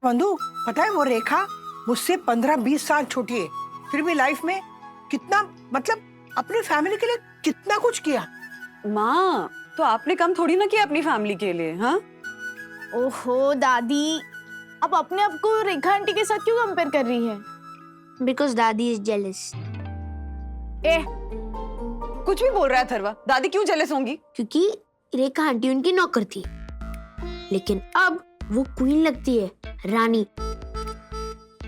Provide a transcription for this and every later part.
बंधु, पता है वो रेखा मुझसे 15-20 साल छोटी है, फिर भी लाइफ में कितना मतलब अपनी फैमिली के लिए कितना कुछ किया। माँ, तो आपने कम थोड़ी ना किया अपनी फैमिली के लिए, हाँ? ओहो दादी, अब अपने आप को रेखा आंटी के साथ क्यों कंपेयर कर रही है? Because daddy is jealous. कुछ भी बोल रहा है अथर्वा। दादी क्यों जेलस होंगी? क्योंकि रेखा आंटी उनकी नौकर थी, लेकिन अब वो क्वीन लगती है, रानी।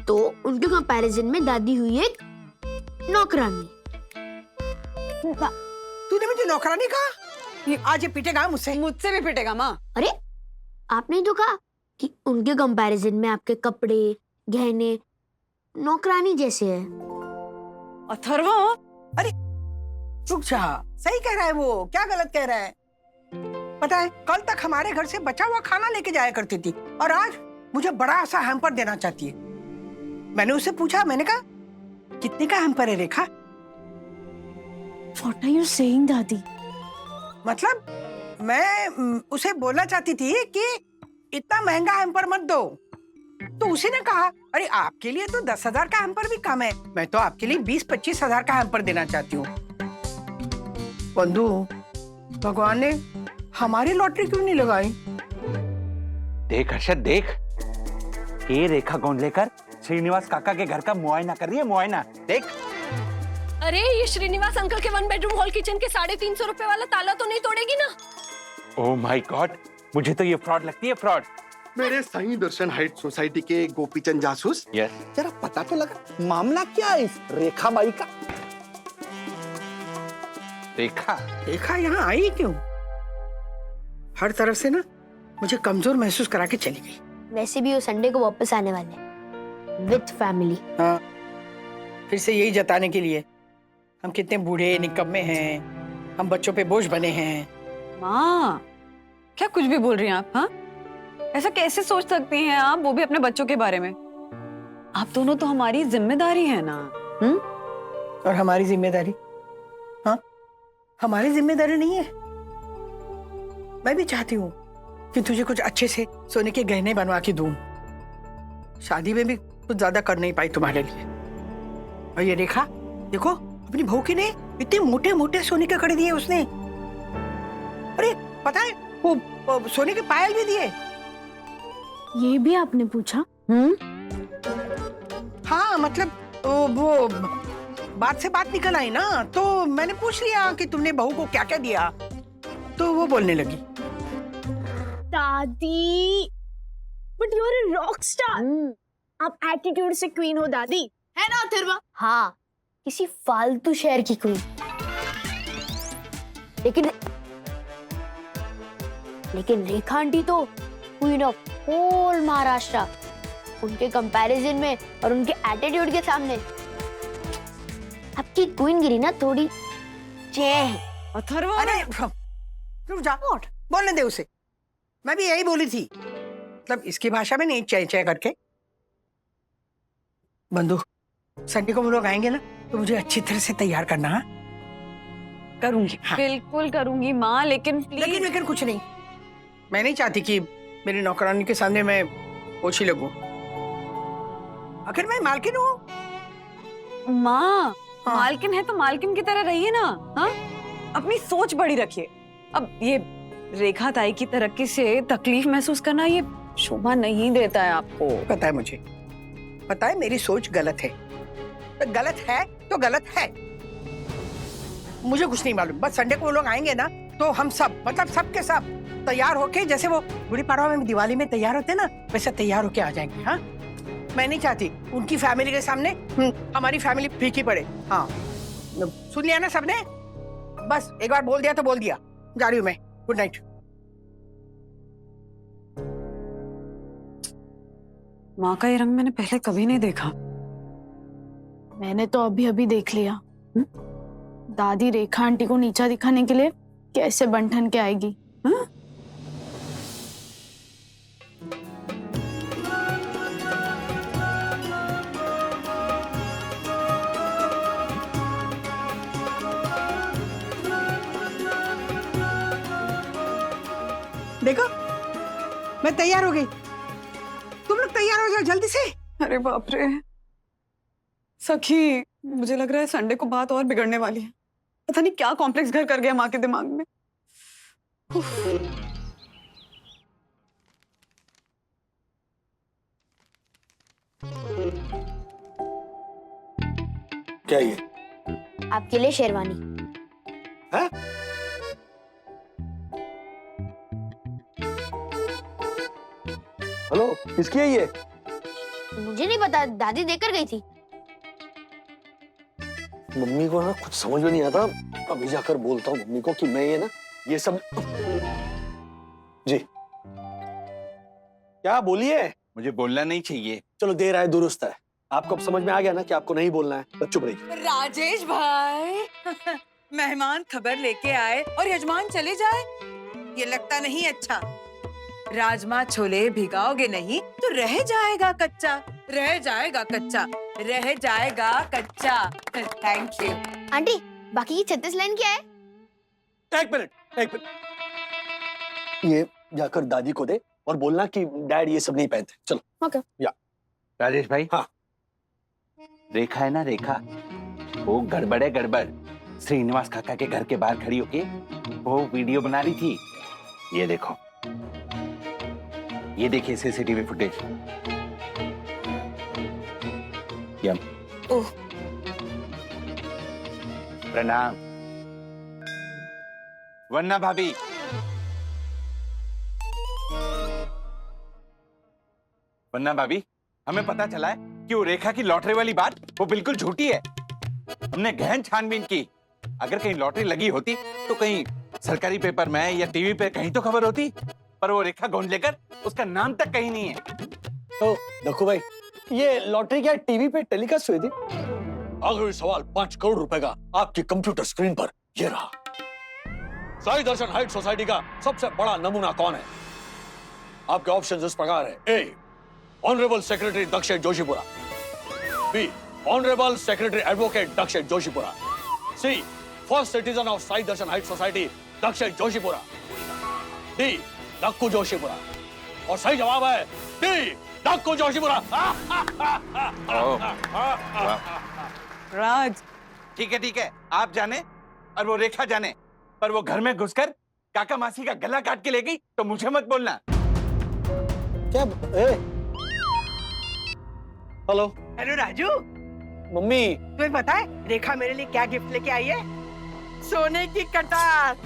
तो उनके कंपैरिजन में दादी हुई एक नौकरानी। तूने मुझे नौकरानी कहा? आज ये पिटेगा मुझसे। मुझसे भी पिटेगा माँ। अरे आपने तो कहा कि उनके कंपैरिजन में आपके कपड़े, गहने नौकरानी जैसे है। अथर्वा, अरे रुक जा, सही कह रहा है वो, क्या गलत कह रहा है? पता है कल तक हमारे घर से बचा हुआ खाना लेके जाया करती थी और आज मुझे बड़ा सा हैम्पर देना चाहती है। मैंने उससे पूछा, मैंने कहा कितने का हैम्पर है रेखा? What are you saying दादी? मतलब मैं उसे बोलना चाहती थी कि इतना महंगा हैम्पर मत दो, तो उसी ने कहा अरे आपके लिए तो 10,000 का हैम्पर भी कम है, मैं तो आपके लिए 20-25 हजार का हैम्पर देना चाहती हूँ। बंधु, भगवान ने हमारी लॉटरी क्यों नहीं लगाई? देख हर्षद देख, ये रेखा गोंद लेकर श्रीनिवास काका के घर का मुआयना कर रही है, मुआयना देख। अरे ये श्रीनिवास अंकल के 1 बेडरूम हॉल किचन के 350 रुपए वाला ताला तो नहीं तोड़ेगी ना? ओह माय गॉड, मुझे तो ये फ्रॉड लगती है, फ्रॉड। मेरे साईं दर्शन हाइट सोसाइटी के गोपीचंद जासूस, यस, जरा पता तो लगा मामला क्या है इस रेखा बाई का? रेखा यहाँ आई क्यों? हर तरफ से ना मुझे कमजोर महसूस करा के चली गई। वैसे भी वो संडे को वापस आने वाले हैं विद फैमिली। हाँ, फिर से यही जताने के लिए हम कितने बूढ़े निकम्मे हैं, हम बच्चों पे बोझ बने हैं। माँ, क्या कुछ भी बोल रही हैं आप? हाँ, ऐसा कैसे सोच सकती हैं आप, वो भी अपने बच्चों के बारे में? आप दोनों तो हमारी जिम्मेदारी है ना। और हमारी जिम्मेदारी? हाँ, हमारी जिम्मेदारी नहीं है। मैं भी चाहती हूँ कि तुझे कुछ अच्छे से सोने के गहने बनवा के दूं। शादी में भी कुछ ज्यादा कर नहीं पाई तुम्हारे लिए। और ये रेखा देखो, अपनी बहू के ने इतने मोटे मोटे सोने के कड़े दिए उसने। अरे पता है वो सोने के पायल भी दिए। ये भी आपने पूछा? हाँ, मतलब वो बात से बात निकल आई ना, तो मैंने पूछ लिया कि तुमने बहू को क्या क्या दिया, तो वो बोलने लगी। दादी, but you are a rock star. आप एटीट्यूड से क्वीन हो दादी, है ना अथर्वा? हाँ, किसी फालतू शहर की क्वीन। लेकिन रेखा आंटी तो क्वीन ऑफ होल महाराष्ट्र। उनके कंपैरिजन में और उनके एटीट्यूड के सामने आपकी क्वीन गिरी ना थोड़ी चे है। अथर्वा, अरे रुक जा, बोलने दे उसे। मैं भी यही बोली थी, मतलब इसकी भाषा में नहीं, चय चय करके। बंधु, संडे को हम लोग आएंगे ना, तो मुझे अच्छी तरह से तैयार करना। हाँ? करूंगी, हाँ। बिल्कुल करूंगी माँ, लेकिन लेकिन कुछ नहीं। मैं नहीं चाहती कि मेरी नौकरानी के सामने मैं ओछी लगूं। आखिर मैं मालकिन हूँ। माँ, हाँ। मालकिन है तो मालकिन की तरह रहिए ना। हाँ, अपनी सोच बड़ी रखिए। अब ये रेखा ताई की तरक्की से तकलीफ महसूस करना ये शोभा नहीं देता है आपको। पता है मुझे, पता है मेरी सोच गलत है। तो गलत है तो गलत है, मुझे कुछ नहीं मालूम। बस संडे को वो लोग आएंगे ना, तो हम सब, मतलब सब के सब तैयार होके, जैसे वो गुड़ी पड़वा में दिवाली में तैयार होते ना, वैसे तैयार होके आ जाएंगे। हाँ, मैं नहीं चाहती उनकी फैमिली के सामने हमारी फैमिली फीकी पड़े। हाँ, सुन लिया ना सबने? बस एक बार बोल दिया तो बोल दिया। जा रही हूँ मैं, गुड नाइट। माँ का ये रंग मैंने पहले कभी नहीं देखा। मैंने तो अभी अभी देख लिया। दादी रेखा आंटी को नीचा दिखाने के लिए कैसे बंठन के आएगी। हाँ? देखो, मैं तैयार हो गई, तुम लोग तैयार हो चलो जल्दी से। अरे बाप रे सखी, मुझे लग रहा है संडे को बात और बिगड़ने वाली है। पता नहीं क्या कॉम्प्लेक्स घर कर गया माँ के दिमाग में। क्या ये? आपके लिए शेरवानी। है? हेलो, किसकी है ये? मुझे नहीं पता, दादी देकर गई थी। मम्मी को ना कुछ समझ में नहीं आता। अभी जाकर बोलता हूँ मम्मी को कि मैं ये ना ये सब। जी क्या बोलिए? मुझे बोलना नहीं चाहिए। चलो देर आए दुरुस्त है। आपको अब समझ में आ गया ना कि आपको नहीं बोलना है, तो चुप रहिए। राजेश भाई मेहमान खबर लेके आए और यजमान चले जाए, ये लगता नहीं अच्छा। राजमा छोले भिगाओगे नहीं तो रह जाएगा कच्चा, रह जाएगा कच्चा, रह जाएगा कच्चा। Thank you. आंटी, बाकी की 36 लाइन क्या है? एक मिनट। ये जाकर दादी को दे और बोलना कि डैड ये सब नहीं पहनते। चलो। ओके। या राजेश भाई। हाँ। रेखा है ना, रेखा, वो गड़बड़ है, गड़बड़। श्रीनिवास काका के घर के बाहर खड़ी होके वो वीडियो बना रही थी। ये देखो, ये देखिए सीसीटीवी फुटेज। ओह। प्रणाम। वन्ना भाभी। वन्ना भाभी, हमें पता चला है कि वो रेखा की लॉटरी वाली बात वो बिल्कुल झूठी है। हमने गहन छानबीन की। अगर कहीं लॉटरी लगी होती तो कहीं सरकारी पेपर में या टीवी पे कहीं तो खबर होती, पर वो रेखा गोंडलेकर, उसका नाम तक कहीं नहीं है। तो देखो भाई, ये लॉटरी क्या टीवी पे टेलीकास्ट हुई थी? आखिरी सवाल 5 करोड़ रुपए का आपकी कंप्यूटर स्क्रीन पर ये रहा। साई दर्शन हाइट सोसाइटी का सबसे बड़ा नमूना कौन है? आपके ऑप्शंस इस प्रकार है। ए, honourable secretary Dakshin Joshipura. B, honourable secretary advocate Dakshin Joshipura. C, first citizen of Sai Darshan height society Dakshin Joshipura. D, Dakku Joshipura. और सही जवाब है डी, डक्कू जोशीपुरा। राज, ठीक है, आप जाने और वो रेखा जाने, पर वो घर में घुसकर काका मासी का गला काट के ले गई तो मुझे मत बोलना। क्या? Hello hello Raju, mummy. तुम्हें पता है रेखा मेरे लिए क्या गिफ्ट लेके आई है? सोने की कटार।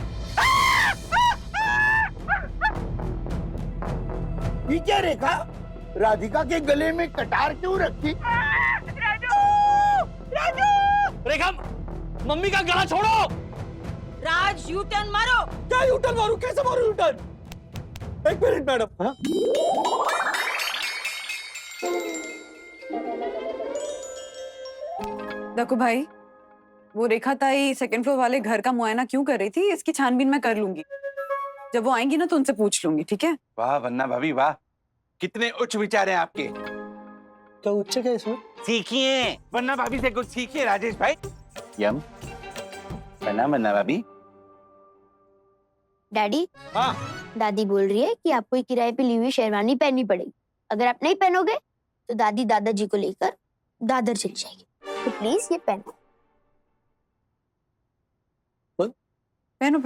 ये क्या रेखा, राधिका के गले में कटार क्यों रखी? राजू, रेखा, मम्मी का गला छोड़ो। राज यू टर्न मारो। क्या यू टर्न मारूं? कैसे मारूं यू टर्न? एक मिनट मैडम। हाँ? देखो भाई, वो रेखा ताई सेकंड फ्लोर वाले घर का मुआयना क्यों कर रही थी, इसकी छानबीन मैं कर लूंगी। जब वो आएंगी ना तो उनसे पूछ लूंगी, ठीक है? वाह वन्ना भाभी वाह, कितने उच्च विचार हैं आपके। क्या उच्च क्या इसमें? सीखिए, वन्ना भाभी से कुछ सीखिए राजेश भाई। यम, प्रणाम वन्ना भाभी। डैडी, हाँ। दादी बोल रही है कि आपको किराए पे ली हुई शेरवानी पहननी पड़ेगी। अगर आप नहीं पहनोगे तो दादी दादाजी को लेकर दादर चली जाएगी। तो प्लीज ये पहनो। पहनो।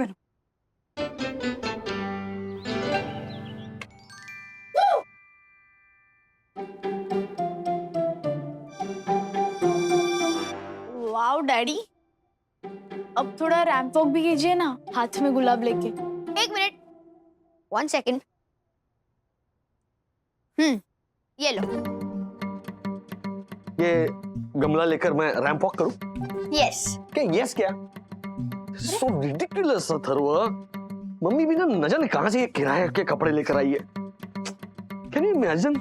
वाओ डैडी, अब थोड़ा रैंप वॉक भी कीजिए ना, हाथ में गुलाब लेके। एक मिनट, 1 सेकंड। ये लो। ये गमला लेकर मैं रैंप वॉक करूं? यस। क्या यस क्या? So ridiculous Atharva. मम्मी भी ना न जाने कहां से ये किराए के कपड़े लेकर आई है। Can you imagine?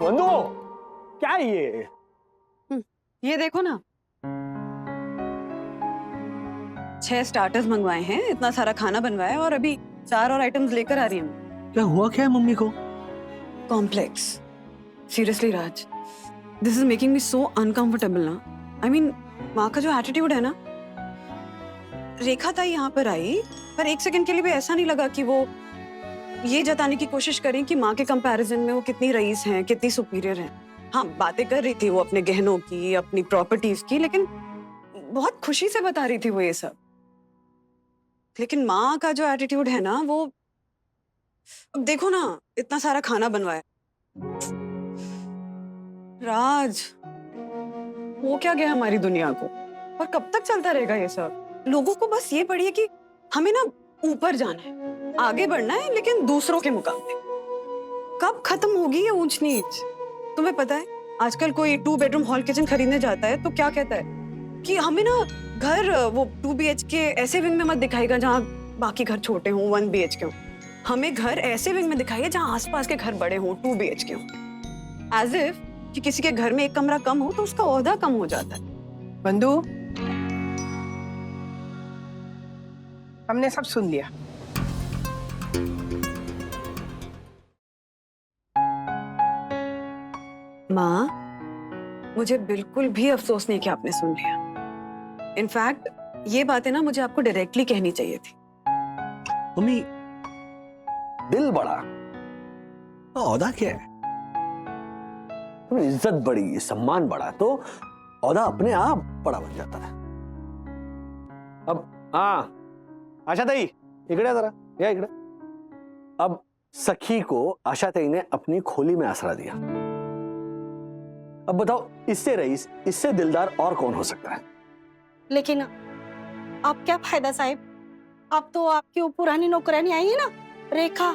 वंदो, क्या है ये? ये देखो ना, 6 स्टार्टर्स मंगवाए हैं, इतना सारा खाना बनवाया और अभी 4 और आइटम्स लेकर आ रही हूँ। क्या हुआ क्या है मम्मी को? Complex. Seriously Raj, this is making me so uncomfortable ना। आई मीन, माँ का जो एटीट्यूड है ना, रेखा ताई यहाँ पर आई पर 1 सेकंड के लिए भी ऐसा नहीं लगा कि वो ये जताने की कोशिश करें कि माँ के कंपैरिजन में वो कितनी रईस हैं, कितनी सुपीरियर हैं। हाँ, बातें कर रही थी वो अपने गहनों की, अपनी प्रॉपर्टीज की, लेकिन बहुत खुशी से बता रही थी वो ये सब। लेकिन माँ का जो एटीट्यूड है ना, वो अब देखो ना, इतना सारा खाना बनवाया। राज, वो क्या गया हमारी दुनिया को, और कब तक चलता रहेगा ये सब? लोगों को बस ये पड़ी है कि हमें ना ऊपर जाना है, आगे बढ़ना है, लेकिन दूसरों के मुकाबले। कब खत्म होगी ये ऊंच नीच? तुम्हें पता है, आजकल कोई 2 बेडरूम हॉल किचन खरीदने जाता है तो क्या कहता है कि हमें ना घर वो 2 BHK ऐसे विंग में मत दिखाएगा जहाँ बाकी घर छोटे हों, 1 BHK हो। हमें घर ऐसे विंग में दिखाइए जहाँ आसपास के घर बड़े हों, 2 BHK हो। एज इफ कि किसी के घर में एक कमरा कम हो तो उसका ओहदा कम हो जाता है। बंधु, हमने सब सुन लिया। माँ, मुझे बिल्कुल भी अफसोस नहीं कि आपने सुन लिया। इनफैक्ट ये बातें ना मुझे आपको डायरेक्टली कहनी चाहिए थी। मम्मी, दिल बड़ा तो औदा क्या है? तुम्हें इज्जत बड़ी, सम्मान बड़ा तो औदा अपने आप बड़ा बन जाता है। अब आशा ताई इकडे जरा, या इकडे। अब सखी को आशा ताई ने अपनी खोली में आसरा दिया। अब बताओ, इससे रईस, इससे दिलदार और कौन हो सकता है? लेकिन आप क्या फायदा साहब, आप तो आपकी वो पुरानी नौकरानी आई है ना, रेखा।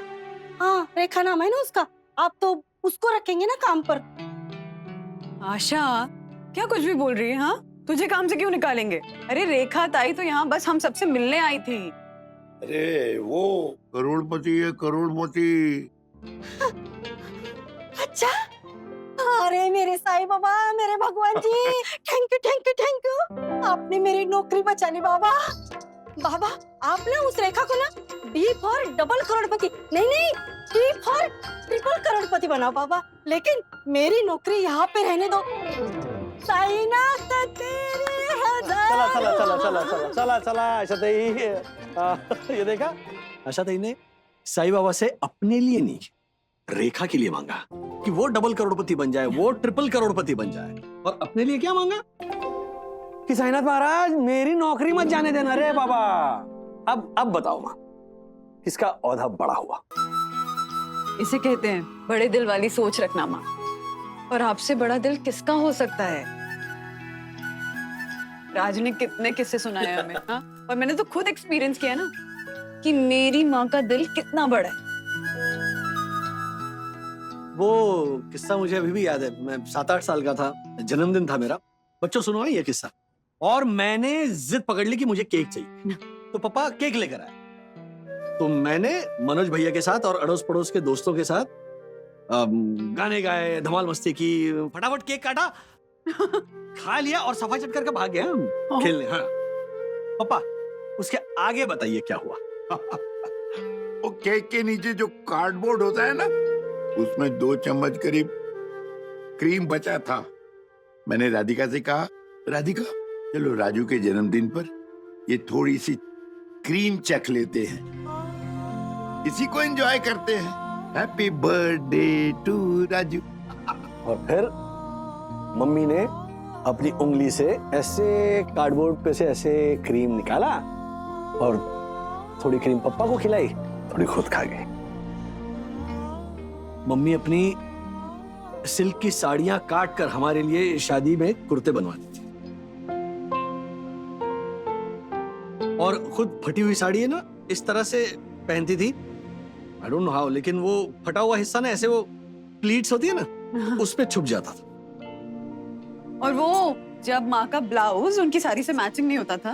हाँ, रेखा नाम है ना उसका, आप तो उसको रखेंगे ना काम पर। आशा, क्या कुछ भी बोल रही है? हाँ, तुझे काम से क्यों निकालेंगे? अरे रेखा ताई तो यहाँ बस हम सबसे मिलने आई थी। अरे वो करोड़पति है, करोड़पति। अच्छा, अरे मेरे साईं बाबा, मेरे भगवान ji, thank you thank you thank you, आपने मेरी नौकरी बचा ली बाबा। बाबा, आप ना उस रेखा को ना D फॉर डबल करोड़पति, नहीं D फॉर ट्रिपल करोड़पति बनाओ बाबा, लेकिन मेरी नौकरी यहाँ पे रहने दो। साइना का तेरे हजार। चला आशा ताई। ये देखा, आशा ताई ने साईं बाबा से अपने लिए नहीं, रेखा के लिए मांगा कि वो डबल करोड़पति बन जाए, वो ट्रिपल करोड़पति बन जाए। और अपने लिए क्या मांगा कि साईनाथ महाराज मेरी नौकरी मत जाने देना रे बाबा। अब बताओ माँ, किसका औहदा बड़ा हुआ? इसे कहते हैं बड़े दिल वाली सोच रखना माँ। और आपसे बड़ा दिल किसका हो सकता है? राज ने कितने किस्से सुनाए हमें, हाँ? और मैंने तो खुद एक्सपीरियंस किया ना कि मेरी माँ का दिल कितना बड़ा है। वो किस्सा मुझे अभी भी याद है। मैं 7-8 साल का था, जन्मदिन था मेरा। बच्चों सुनो ये किस्सा। और मैंने जिद पकड़ ली कि मुझे केक चाहिए, तो पापा केक लेकर आए। तो मैंने मनोज भैया के साथ और अड़ोस पड़ोस के दोस्तों के साथ गाने गाए, धमाल मस्ती की, फटाफट केक काटा, खा लिया और सफाई चट करके भाग गए हम खेलने। हाँ पापा, उसके आगे बताइए क्या हुआ? वो केक के नीचे जो कार्डबोर्ड होता है ना, उसमें 2 चम्मच करीब क्रीम बचा था। मैंने राधिका से कहा, राधिका चलो राजू के जन्मदिन पर ये थोड़ी सी क्रीम चख लेते हैं, इसी को एंजॉय करते हैं। Happy birthday to Raju. और फिर मम्मी ने अपनी उंगली से ऐसे कार्डबोर्ड पे से ऐसे क्रीम निकाला और थोड़ी क्रीम पप्पा को खिलाई, थोड़ी खुद खा गई। मम्मी अपनी सिल्क की साड़ियां काट कर हमारे लिए शादी में कुर्ते बनवाती थी, और खुद फटी हुई साड़ी है ना इस तरह से पहनती थी। आई डोंट नो हाउ, लेकिन वो फटा हुआ हिस्सा ना ऐसे वो प्लीट्स होती है ना, उस पे छुप जाता था। और वो जब माँ का ब्लाउज उनकी साड़ी से मैचिंग नहीं होता था,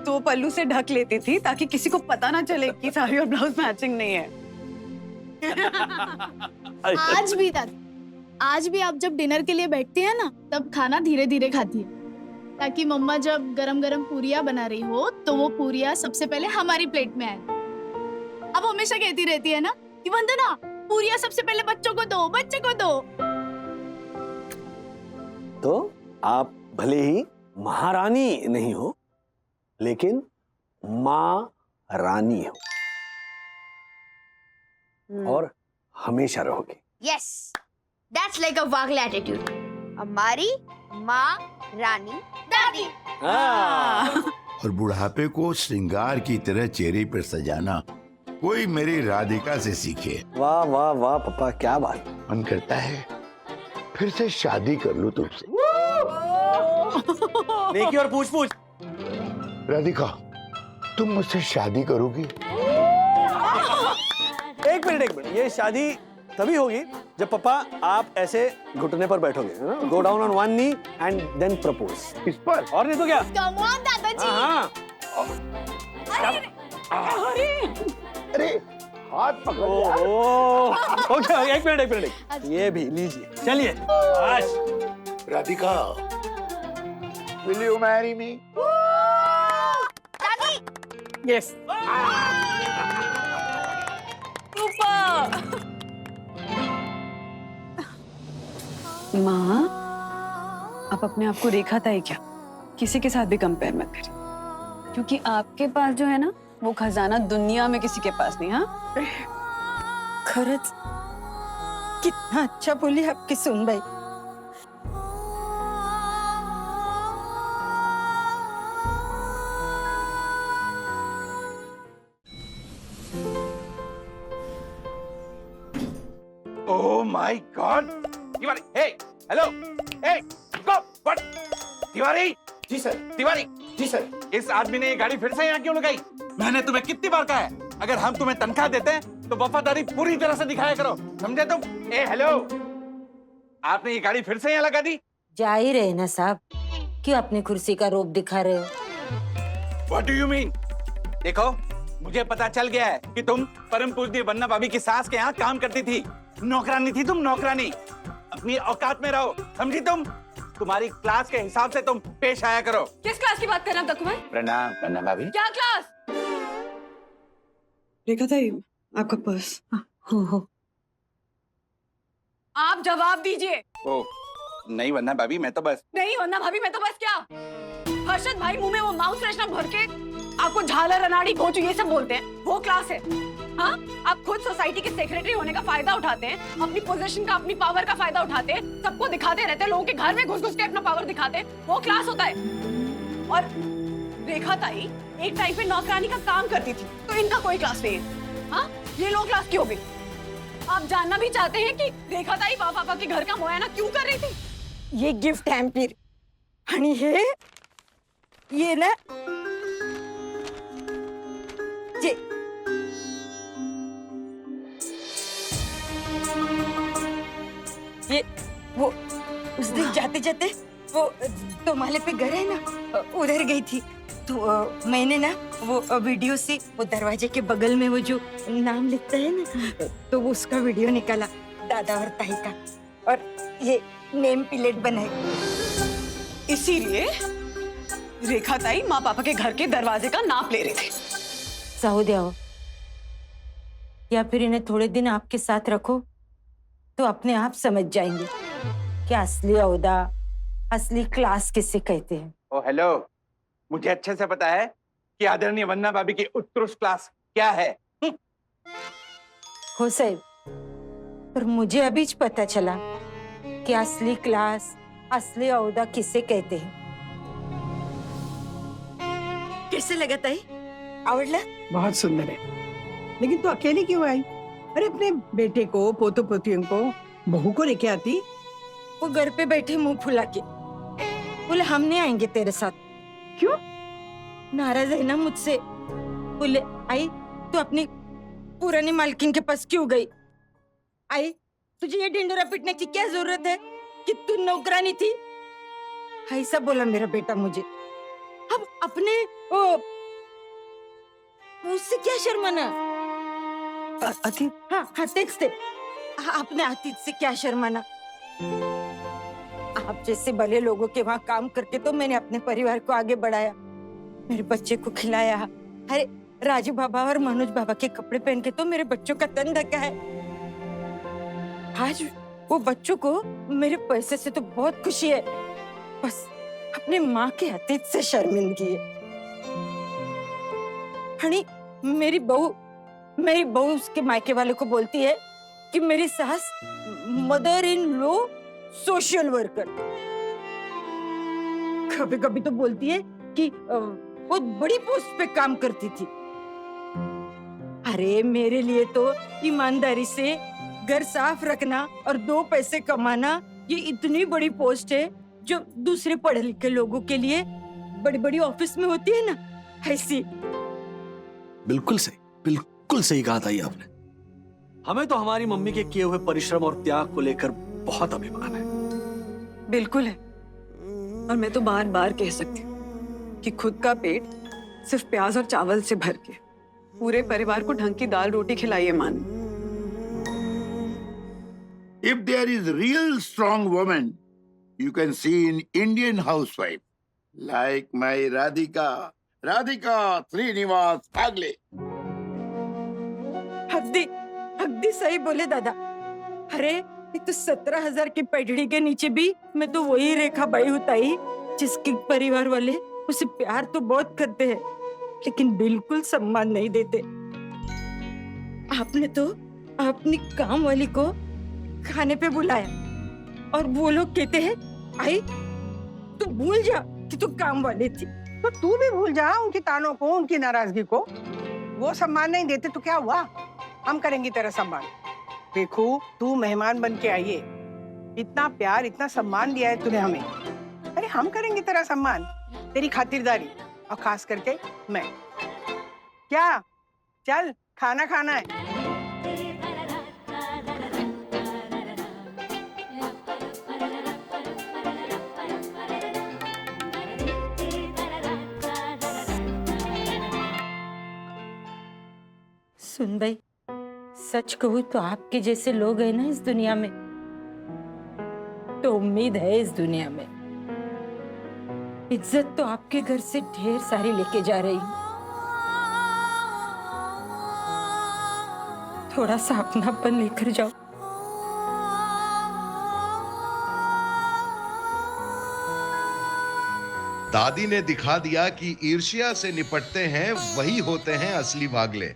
तो पल्लू से ढक लेती थी ताकि किसी को पता ना चले कि साड़ी और ब्लाउज मैचिंग नहीं है। आज भी दादी, आज भी आप जब डिनर के लिए बैठती है ना, तब खाना धीरे धीरे खाती है, ताकि मम्मा जब गरम गरम पूरियां बना रही हो तो वो पूरियां सबसे पहले हमारी प्लेट में आए। अब हमेशा कहती रहती है ना कि वंदना, पूरियां सबसे पहले बच्चों को दो, बच्चे को दो। तो आप भले ही महारानी नहीं हो, लेकिन माँ रानी हो। और हमेशा रहोगी। Yes, that's like a Wagle attitude. हमारी माँ रानी दादी। हाँ। और बुढ़ापे को श्रृंगार की तरह चेहरे पर सजाना कोई मेरी राधिका से सीखे। वाह वाह वाह पापा, क्या बात। मन करता है फिर से शादी कर लूं तुमसे। देखिए और पूछ पूछ। राधिका, तुम मुझसे शादी करोगी? एक मिनट, ये शादी तभी होगी जब पापा आप ऐसे घुटने पर बैठोगे, go down on one knee and then propose. इस पर? और नहीं तो क्या। कम ऑन दादाजी। हाँ। अरे हाथ पकड़ लिया। ओके, एक मिनट, ये भी लीजिए, चलिए। Radhika, will you marry me? Yes. माँ, आप अपने आप को रेखा ताई क्या किसी के साथ भी कंपेयर मत करिए, क्योंकि आपके पास जो है ना वो खजाना दुनिया में किसी के पास नहीं। हाँ, खरंच कितना अच्छा बोली आपकी सुनबाई। Oh my God! Tiwari, hey, hello, hey, go, what? Tiwari, ji sir. Tiwari, ji sir. इस आदमी ने ये गाड़ी फिर से यहाँ क्यों लगाई? मैंने तुम्हें कितनी बार कहा है, अगर हम तुम्हें तनख्वाह देते हैं तो वफादारी पूरी तरह से दिखाया करो, समझे तुम? ए हेलो, आपने ये गाड़ी फिर से यहाँ लगा दी? जा ही रहे ना साहब, क्यों अपनी कुर्सी का रूप दिखा रहे हो? What do you mean? देखो, मुझे पता चल गया है कि तुम परम पूजनीय वन्ना भाभी की सास के यहाँ काम करती थी। नौकरानी थी तुम, नौकरानी। अपनी औकात में रहो, समझी तुम? तुम्हारी क्लास के हिसाब से तुम पेश आया करो। किस क्लास की बात कर रहे हैं दक्कू भाई? प्रणाम वन्ना भाभी। क्या क्लास? रेखा ताई, आपका पर्स। हो आप जवाब दीजिए। ओ, नहीं वन्ना भाभी, मैं तो बस। नहीं वरना भाभी, मैं तो बस क्या? हर्षद भाई मुंह में वो माउस फ्रेशनर भर के आपको झालर, अनाड़ी, भोचू ये सब बोलते हैं, वो क्लास है। हाँ, आप खुद सोसाइटी के सेक्रेटरी होने का फायदा उठाते हैं, अपनी पोजीशन का, अपनी पावर का फायदा उठाते हैं, सबको दिखाते रहते हैं, लोगों के घर में घुस घुस के अपना पावर दिखाते हैं, वो क्लास होता है। और रेखा ताई एक टाइम पे नौकरानी का काम करती थी, तो इनका कोई क्लास नहीं है। हाँ, ये लो क्लास की हो गई। आप जानना भी चाहते हैं कि रेखा ताई पापा के घर का मुआयना क्यों कर रही थी? ये गिफ्ट हॅम्पर आणि ये ना ये वो उस दिन जाते जाते वो तो माले पे घर है ना, उधर गई थी तो मैंने ना वो वीडियो से वो दरवाजे के बगल में वो जो नाम लिखता है ना, तो वो उसका वीडियो निकाला, दादा और ताई का, और ये नेम प्लेट बनाई। इसीलिए रेखा ताई माँ पापा के घर के दरवाजे का नाप ले रहे थे। सऊदिया हो, या फिर इन्हें थोड़े दिन आपके साथ रखो तो अपने आप समझ जाएंगे कि असली औदा, असली क्लास किसे कहते हैं। ओ हेलो, मुझे अच्छे से पता है कि आदरणीय वन्ना भाभी की उत्कृष्ट क्लास क्या है। हो साहब, पर मुझे अभी पता चला कि असली क्लास, असली औदा किसे कहते हैं। कैसे लगा ताई? आवडला? बहुत सुंदर है, लेकिन तू अकेली क्यों आई? अरे अपने बेटे को, पोतो पोतियों को, बहू को लेके आती। वो घर पे बैठे मुंह फुला के बोले हम नहीं आएंगे तेरे साथ। क्यों? नाराज है ना मुझसे। बोले आई तू अपनी पुरानी मालकिन के पास क्यों गई? आई तुझे ये ढिंडोरा पीटने की क्या जरूरत है कि तू नौकरानी थी? ऐसा बोला मेरा बेटा मुझे। अब अपने उससे क्या शर्माना? अतीत? हाँ तेज थे। अपने अतीत से क्या शर्माना? आप जैसे भले लोगों के वहाँ काम करके तो मैंने अपने परिवार को आगे बढ़ाया, मेरे बच्चे को खिलाया। अरे राजू बाबा और मनोज बाबा के कपड़े पहन के तो मेरे बच्चों का तन ढका है। आज वो बच्चों को मेरे पैसे से तो बहुत खुशी है, बस अपनी माँ के अतीत से शर्मिंदगी है। हनी मेरी बहू मेरी बहू उसके मायके वाले को बोलती है कि मेरी सास mother in law social worker. कभी कभी तो बोलती है कि बहुत बड़ी पोस्ट पे काम करती थी। अरे मेरे लिए तो ईमानदारी से घर साफ रखना और 2 पैसे कमाना ये इतनी बड़ी पोस्ट है जो दूसरे पढ़े लिखे लोगों के लिए बड़ी बड़ी ऑफिस में होती है ना, ऐसी। बिल्कुल सही कहा था ये आपने। हमें तो हमारी मम्मी के किए हुए परिश्रम और त्याग को लेकर बहुत अभिमान है। बिल्कुल है। और मैं तो बार बार कह सकती हूँ कि खुद का पेट सिर्फ प्याज और चावल से भर के पूरे परिवार को ढंग की दाल रोटी खिलाइए मान। If there is real strong woman, you can see in Indian housewife, like my Radhika Srinivas Phagle. हद्दी सही बोले दादा। अरे ये तो 17,000 की पैठड़ी के नीचे भी मैं तो वही रेखा बाई उताई जिसके परिवार वाले उसे प्यार तो बहुत करते हैं लेकिन बिल्कुल सम्मान नहीं देते। आपने तो अपनी काम वाली को खाने पे बुलाया और वो लोग कहते हैं आई तू भूल जा कि तू काम वाली थी। तो तू भी भूल जा उनकी तानों को, उनकी नाराजगी को। वो सम्मान नहीं देते तो क्या हुआ, हम करेंगे तेरा सम्मान। देखो तू मेहमान बन के आई है, इतना प्यार इतना सम्मान दिया है तूने हमें, अरे हम करेंगे तेरा सम्मान, तेरी खातिरदारी, और खास करके मैं। क्या चल खाना खाना है। सुन भाई, सच कहूँ तो आपके जैसे लोग हैं ना इस दुनिया में, तो उम्मीद है इस दुनिया में। इज्जत तो आपके घर से ढेर सारी लेके जा रही हूँ। थोड़ा सा अपनापन लेकर जाओ। दादी ने दिखा दिया कि ईर्ष्या से निपटते हैं वही होते हैं असली भागले।